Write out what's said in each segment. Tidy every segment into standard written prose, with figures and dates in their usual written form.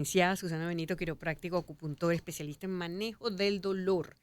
Licenciada Susana Benito, quiropráctico, acupuntor, especialista en manejo del dolor.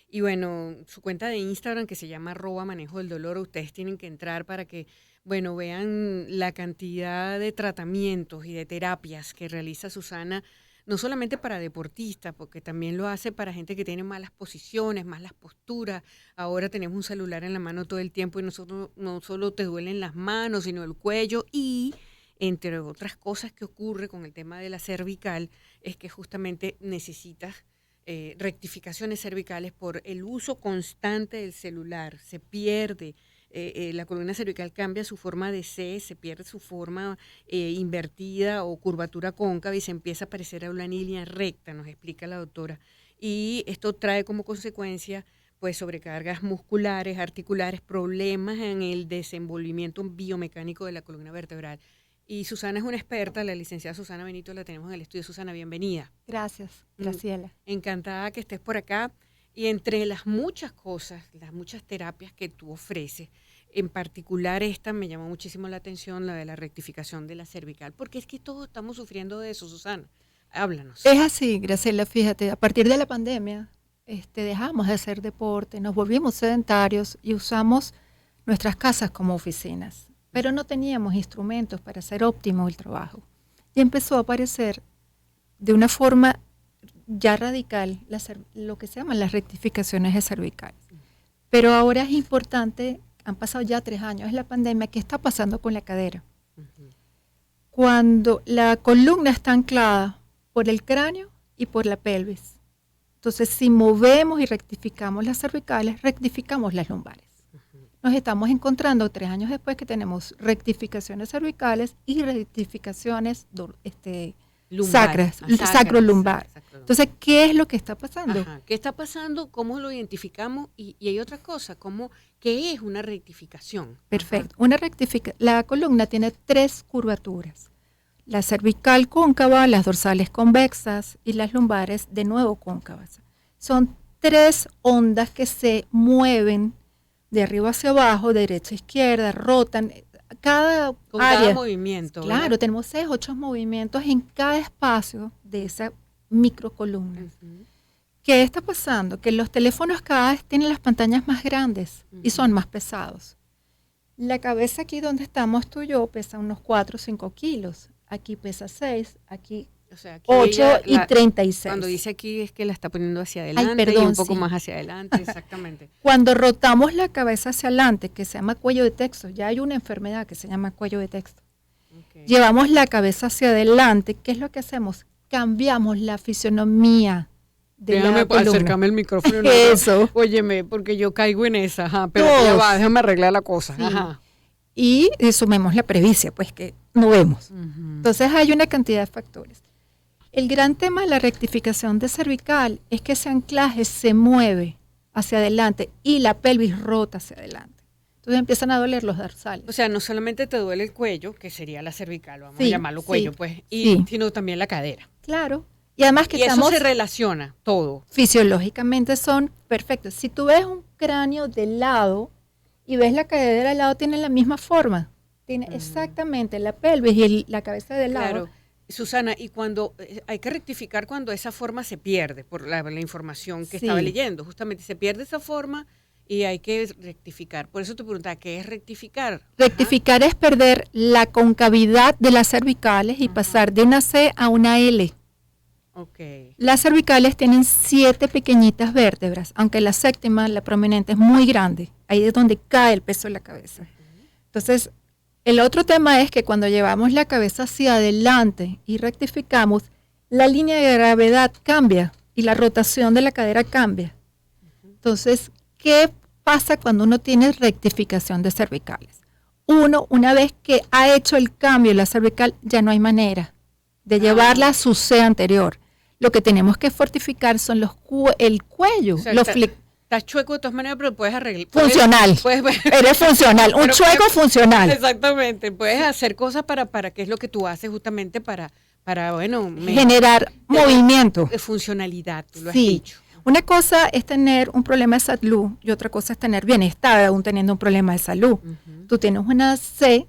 Y bueno, su cuenta de Instagram que se llama @manejo del dolor, ustedes tienen que entrar para que, bueno, vean la cantidad de tratamientos y de terapias que realiza Susana, no solamente para deportistas, porque también lo hace para gente que tiene malas posiciones, malas posturas. Ahora tenemos un celular en la mano todo el tiempo y nosotros no solo te duelen las manos, sino el cuello y entre otras cosas que ocurre con el tema de la cervical, es que justamente necesitas rectificaciones cervicales por el uso constante del celular. Se pierde, la columna cervical cambia su forma de C, se pierde su forma invertida o curvatura cóncava y se empieza a parecer a una línea recta, nos explica la doctora. Y esto trae como consecuencia pues sobrecargas musculares, articulares, problemas en el desenvolvimiento biomecánico de la columna vertebral. Y Susana es una experta, la licenciada Susana Benito la tenemos en el estudio. Susana, bienvenida. Gracias, Graciela. Encantada que estés por acá. Y entre las muchas cosas, las muchas terapias que tú ofreces, en particular esta me llamó muchísimo la atención, la de la rectificación de la cervical, porque es que todos estamos sufriendo de eso, Susana. Háblanos. Es así, Graciela, fíjate, a partir de la pandemia dejamos de hacer deporte, nos volvimos sedentarios y usamos nuestras casas como oficinas. Pero no teníamos instrumentos para hacer óptimo el trabajo. Y empezó a aparecer de una forma ya radical lo que se llaman las rectificaciones de cervicales. Pero ahora es importante, han pasado ya 3 años, es la pandemia, ¿qué está pasando con la cadera? Cuando la columna está anclada por el cráneo y por la pelvis. Entonces, si movemos y rectificamos las cervicales, rectificamos las lumbares. Nos estamos encontrando 3 años después que tenemos rectificaciones cervicales y rectificaciones sacras, sacrolumbar. Entonces, ¿qué es lo que está pasando? Ajá. ¿Qué está pasando? ¿Cómo lo identificamos? Y hay otra cosa, ¿qué es una rectificación? Perfecto. La columna tiene 3 curvaturas. La cervical cóncava, las dorsales convexas y las lumbares de nuevo cóncavas. Son 3 ondas que se mueven de arriba hacia abajo, de derecha a izquierda, rotan, cada movimiento. Claro, ¿verdad? tenemos 6, 8 movimientos en cada espacio de esa microcolumna. ¿Qué está pasando? Que los teléfonos cada vez tienen las pantallas más grandes y son más pesados. La cabeza aquí donde estamos tú y yo pesa unos 4 o 5 kilos. Aquí pesa 6, aquí, o sea, aquí 8 y 36. Cuando dice aquí es que la está poniendo hacia adelante y un poco más hacia adelante, exactamente. Cuando rotamos la cabeza hacia adelante, que se llama cuello de texto, ya hay una enfermedad que se llama cuello de texto. Okay. Llevamos la cabeza hacia adelante, ¿qué es lo que hacemos? Cambiamos la fisionomía de la columna. Acércame el micrófono. Eso. Óyeme, porque yo caigo en esa, ajá, pero ya va, déjame arreglar la cosa. Sí. Ajá. Y sumemos la previcia, pues que no vemos. Entonces hay una cantidad de factores. El gran tema de la rectificación de cervical es que ese anclaje se mueve hacia adelante y la pelvis rota hacia adelante. Entonces empiezan a doler los dorsales. O sea, no solamente te duele el cuello, que sería la cervical, vamos a llamarlo cuello, pues, sino también la cadera. Claro. Y además que eso se relaciona todo. Fisiológicamente son perfectos. Si tú ves un cráneo de lado y ves la cadera de lado, tiene la misma forma. Tiene exactamente la pelvis y la cabeza de lado. Claro. Susana, y cuando hay que rectificar cuando esa forma se pierde, por la información que estaba leyendo, justamente se pierde esa forma y hay que rectificar. Por eso te preguntaba, ¿qué es rectificar? Rectificar es perder la concavidad de las cervicales y pasar de una C a una L. Okay. Las cervicales tienen 7 pequeñitas vértebras, aunque la séptima, la prominente, es muy grande. Ahí es donde cae el peso de la cabeza. Entonces, el otro tema es que cuando llevamos la cabeza hacia adelante y rectificamos, la línea de gravedad cambia y la rotación de la cadera cambia. Entonces, ¿qué pasa cuando uno tiene rectificación de cervicales? Una vez que ha hecho el cambio en la cervical, ya no hay manera de llevarla a su C anterior. Lo que tenemos que fortificar son el cuello, o sea, los Estás chueco de todas maneras, pero puedes arreglar. Funcional. Eres funcional. Un chueco funcional. Exactamente. Puedes hacer cosas para qué es lo que tú haces justamente para bueno, generar movimiento. Funcionalidad, tú lo has dicho. Una cosa es tener un problema de salud y otra cosa es tener bienestar aún teniendo un problema de salud. Tú tienes una C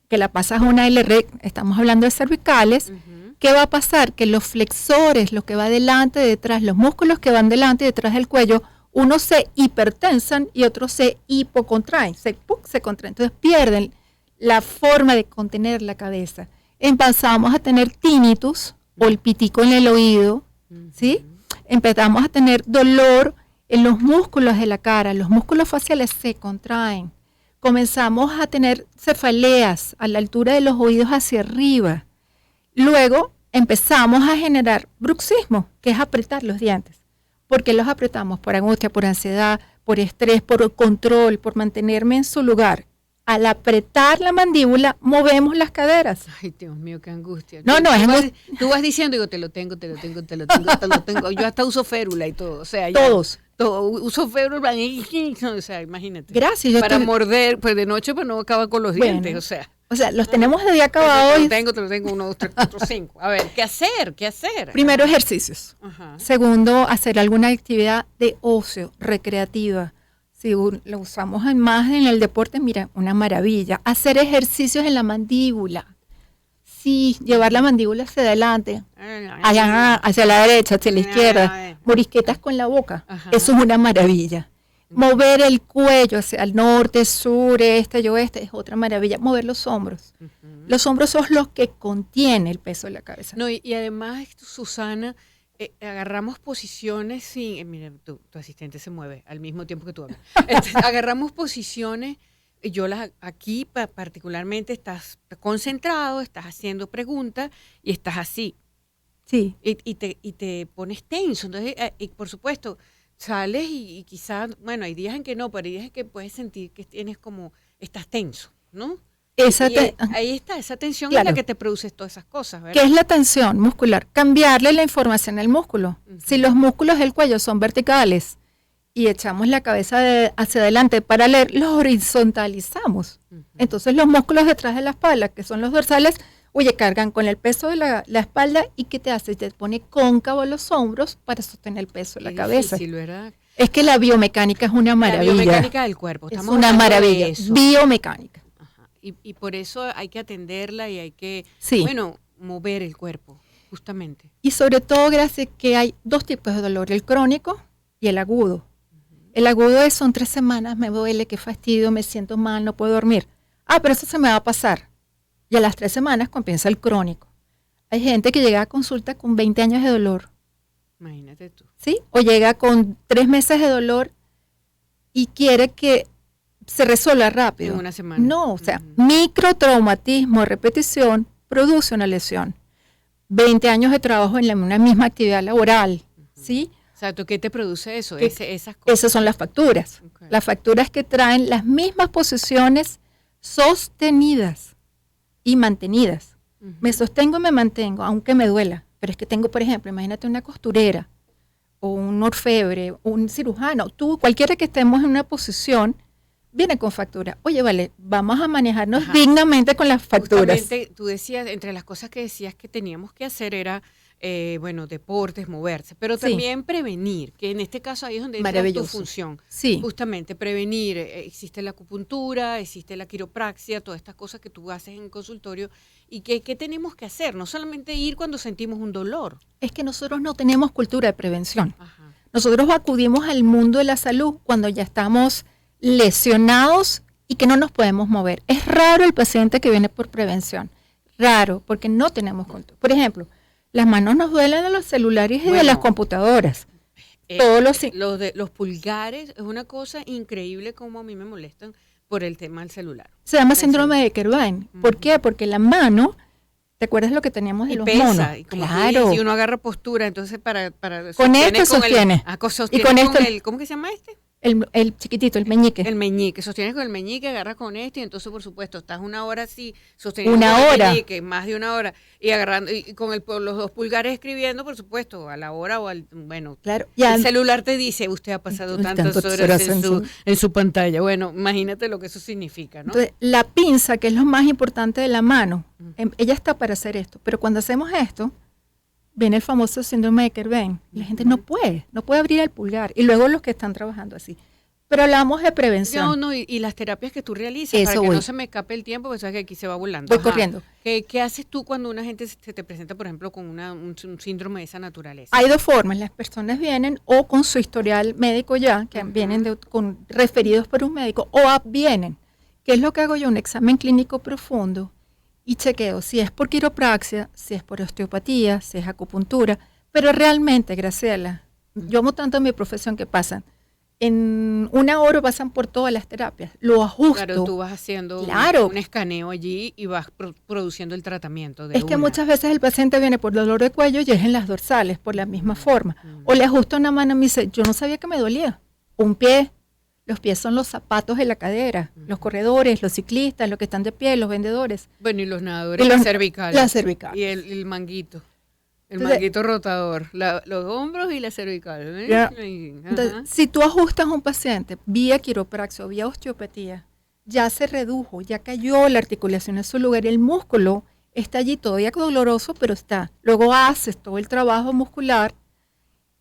que la pasas a una LR, estamos hablando de cervicales, ¿qué va a pasar? Que los flexores, lo que va delante, detrás, los músculos que van delante y detrás del cuello, unos se hipertensan y otros se hipocontraen, se contraen. Entonces pierden la forma de contener la cabeza. Empezamos a tener tinnitus o el pitico en el oído, ¿sí? Empezamos a tener dolor en los músculos de la cara, los músculos faciales se contraen. Comenzamos a tener cefaleas a la altura de los oídos hacia arriba. Luego empezamos a generar bruxismo, que es apretar los dientes. ¿Por qué los apretamos? Por angustia, por ansiedad, por estrés, por control, por mantenerme en su lugar. Al apretar la mandíbula, movemos las caderas. Ay, Dios mío, qué angustia. No, es angustia. Tú vas diciendo, digo, te lo tengo. Yo hasta uso férula y todo. O sea, todos. Uso férula, o sea, imagínate. Gracias. Para morder, pues de noche pues no acaba con los dientes, bueno, o sea. Los tenemos de día acabados. Te lo tengo, 1, 2, 3, 4, 5. A ver, ¿qué hacer? Primero, ejercicios. Ajá. Segundo, hacer alguna actividad de ocio, recreativa. Si lo usamos más en el deporte, mira, una maravilla. Hacer ejercicios en la mandíbula. Sí, llevar la mandíbula hacia adelante, hacia la derecha, hacia la izquierda. Morisquetas con la boca. Ajá. Eso es una maravilla. Mover el cuello hacia el norte, sur, este y oeste es otra maravilla. Mover los hombros. Los hombros son los que contienen el peso de la cabeza. No, y además, Susana, agarramos posiciones sin... mira, tu asistente se mueve al mismo tiempo que tú hablas. Agarramos posiciones, yo aquí particularmente estás concentrado, estás haciendo preguntas y estás así. Sí. Y te pones tenso. Entonces, y por supuesto... sales y quizás, bueno, hay días en que no, pero hay días en que puedes sentir que estás tenso, ¿no? Ahí está, esa tensión es la que te produce todas esas cosas, ¿verdad? ¿Qué es la tensión muscular? Cambiarle la información al músculo. Si los músculos del cuello son verticales y echamos la cabeza hacia adelante para leer, los horizontalizamos. Entonces los músculos detrás de la espalda, que son los dorsales, cargan con el peso de la espalda y ¿qué te hace? Te pone cóncavo los hombros para sostener el peso de la cabeza. Difícil, ¿verdad? Es que la biomecánica es una maravilla. La biomecánica del cuerpo. Es una maravilla. Biomecánica. Ajá. Y por eso hay que atenderla y hay que, sí, mover el cuerpo, justamente. Y sobre todo, gracias que hay 2 tipos de dolor, el crónico y el agudo. El agudo son 3 semanas, me duele, qué fastidio, me siento mal, no puedo dormir. Pero eso se me va a pasar. Y a las 3 semanas comienza el crónico. Hay gente que llega a consulta con 20 años de dolor. Imagínate tú. ¿Sí? O llega con 3 meses de dolor y quiere que se resuelva rápido. En una semana. No, o sea, microtraumatismo de repetición produce una lesión. 20 años de trabajo en una misma actividad laboral. ¿Sí? O sea, ¿qué te produce eso? Esas cosas. Esas son las facturas. Okay. Las facturas que traen las mismas posiciones sostenidas y mantenidas. Me sostengo y me mantengo, aunque me duela. Pero es que tengo, por ejemplo, imagínate una costurera o un orfebre, un cirujano, cualquiera que estemos en una posición, viene con factura. Oye, vale, vamos a manejarnos dignamente con las facturas. Justamente, tú decías, entre las cosas que decías que teníamos que hacer era, deportes, moverse, pero también prevenir, que en este caso ahí es donde entra tu función. Sí. Justamente, prevenir. Existe la acupuntura, existe la quiropraxia, todas estas cosas que tú haces en consultorio. ¿Y qué tenemos que hacer? No solamente ir cuando sentimos un dolor. Es que nosotros no tenemos cultura de prevención. Nosotros acudimos al mundo de la salud cuando ya estamos lesionados y que no nos podemos mover. Es raro el paciente que viene por prevención. Raro, porque no tenemos cultura. Por ejemplo, las manos nos duelen de los celulares y de las computadoras. Los pulgares es una cosa increíble como a mí me molestan por el tema del celular. Se llama síndrome de Kerbein. ¿Por qué? Porque la mano, ¿te acuerdas lo que teníamos de los monos? Claro. Si uno agarra postura, entonces para con esto sostiene. Y con esto, ¿cómo que se llama este? El chiquitito, el meñique. El meñique, sostienes con el meñique, agarras con este y entonces, por supuesto, estás una hora así, sosteniendo con el meñique, más de una hora, y agarrando, y con los 2 pulgares escribiendo, por supuesto, a la hora o claro, el celular te dice, usted ha pasado tantas horas en su pantalla. Bueno, imagínate lo que eso significa, ¿no? Entonces, la pinza, que es lo más importante de la mano, ella está para hacer esto, pero cuando hacemos esto, viene el famoso síndrome de Kerbein. La gente no puede abrir el pulgar. Y luego los que están trabajando así. Pero hablamos de prevención. No, no, y las terapias que tú realizas, Eso para que voy. no se me escape el tiempo, porque sabes que aquí se va volando. Voy Ajá. corriendo. ¿Qué haces tú cuando una gente se te presenta, por ejemplo, con un síndrome de esa naturaleza? Hay dos formas. Las personas vienen o con su historial médico ya, que vienen referidos por un médico, o vienen. ¿Qué es lo que hago yo? Un examen clínico profundo y chequeo si es por quiropraxia, si es por osteopatía, si es acupuntura. Pero realmente, Graciela, yo amo tanto en mi profesión que pasan. En una hora pasan por todas las terapias. Lo ajusto. Claro, tú vas haciendo un escaneo allí y vas produciendo el tratamiento de Es que muchas veces el paciente viene por dolor de cuello y es en las dorsales, por la misma forma. O le ajusto una mano y me dice, yo no sabía que me dolía. Un pie. Los pies son los zapatos de la cadera. Los corredores, los ciclistas, los que están de pie, los vendedores. Bueno, y los nadadores, las cervicales. Las cervicales. Y el manguito. El manguito rotador, los hombros y la cervical. Entonces, si tú ajustas a un paciente vía quiropraxia o vía osteopatía, ya se redujo, ya cayó la articulación en su lugar, el músculo está allí todavía doloroso, pero está. Luego haces todo el trabajo muscular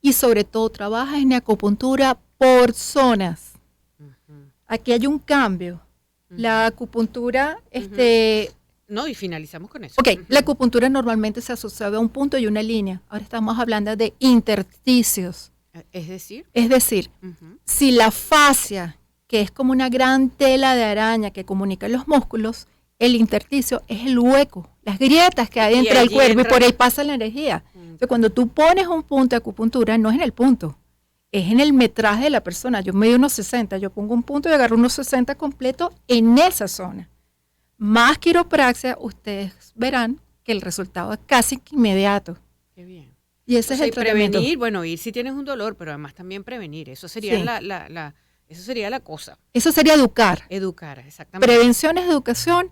y sobre todo trabajas en acupuntura por zonas. Aquí hay un cambio. La acupuntura, No, y finalizamos con eso. Ok, la acupuntura normalmente se asocia a un punto y una línea. Ahora estamos hablando de intersticios. ¿Es decir? Es decir, si la fascia, que es como una gran tela de araña que comunica los músculos, el intersticio es el hueco, las grietas que hay entre el cuerpo y por ahí pasa la energía. Entonces, cuando tú pones un punto de acupuntura, no es en el punto, es en el metraje de la persona. Yo mido unos 60, yo pongo un punto y agarro unos 60 completo en esa zona. Más quiropraxia, ustedes verán que el resultado es casi inmediato. Qué bien. Y ese es el tratamiento. Prevenir, bueno, ir si tienes un dolor, pero además también prevenir. Eso sería eso sería la cosa. Eso sería educar. Educar, exactamente. Prevención es educación,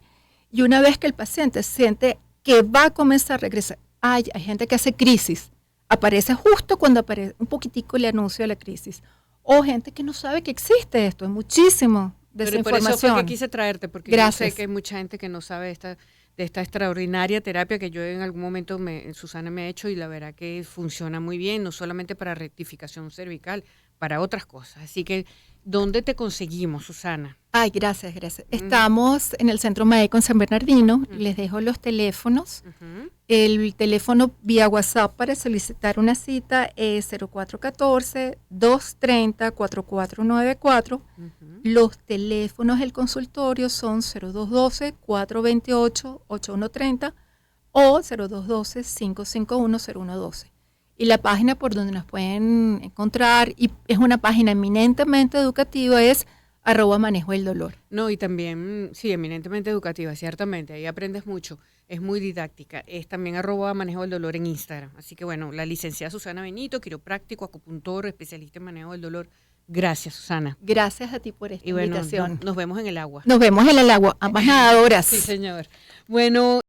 y una vez que el paciente siente que va a comenzar a regresar, hay gente que hace crisis, aparece justo cuando aparece un poquitico el anuncio de la crisis, o gente que no sabe que existe esto, es muchísimo desinformación. Por eso fue que quise traerte, porque Gracias. yo sé que hay mucha gente que no sabe de esta extraordinaria terapia que yo en algún momento Susana me ha hecho, y la verdad que funciona muy bien, no solamente para rectificación cervical, para otras cosas. Así que, ¿dónde te conseguimos, Susana? Ay, gracias. Estamos en el Centro Médico en San Bernardino. Les dejo los teléfonos. El teléfono vía WhatsApp para solicitar una cita es 0414-230-4494. Los teléfonos del consultorio son 0212-428-8130 o 0212-551-0112. Y la página por donde nos pueden encontrar, y es una página eminentemente educativa, es @manejoeldolor. No, y también, sí, eminentemente educativa, ciertamente, ahí aprendes mucho, es muy didáctica, es también @manejoeldolor en Instagram. Así que bueno, la licenciada Susana Benito, quiropráctico, acupuntor, especialista en manejo del dolor. Gracias, Susana. Gracias a ti por esta invitación. Nos vemos en el agua. Nos vemos en el agua, ambas nadadoras. Sí, señor. Bueno.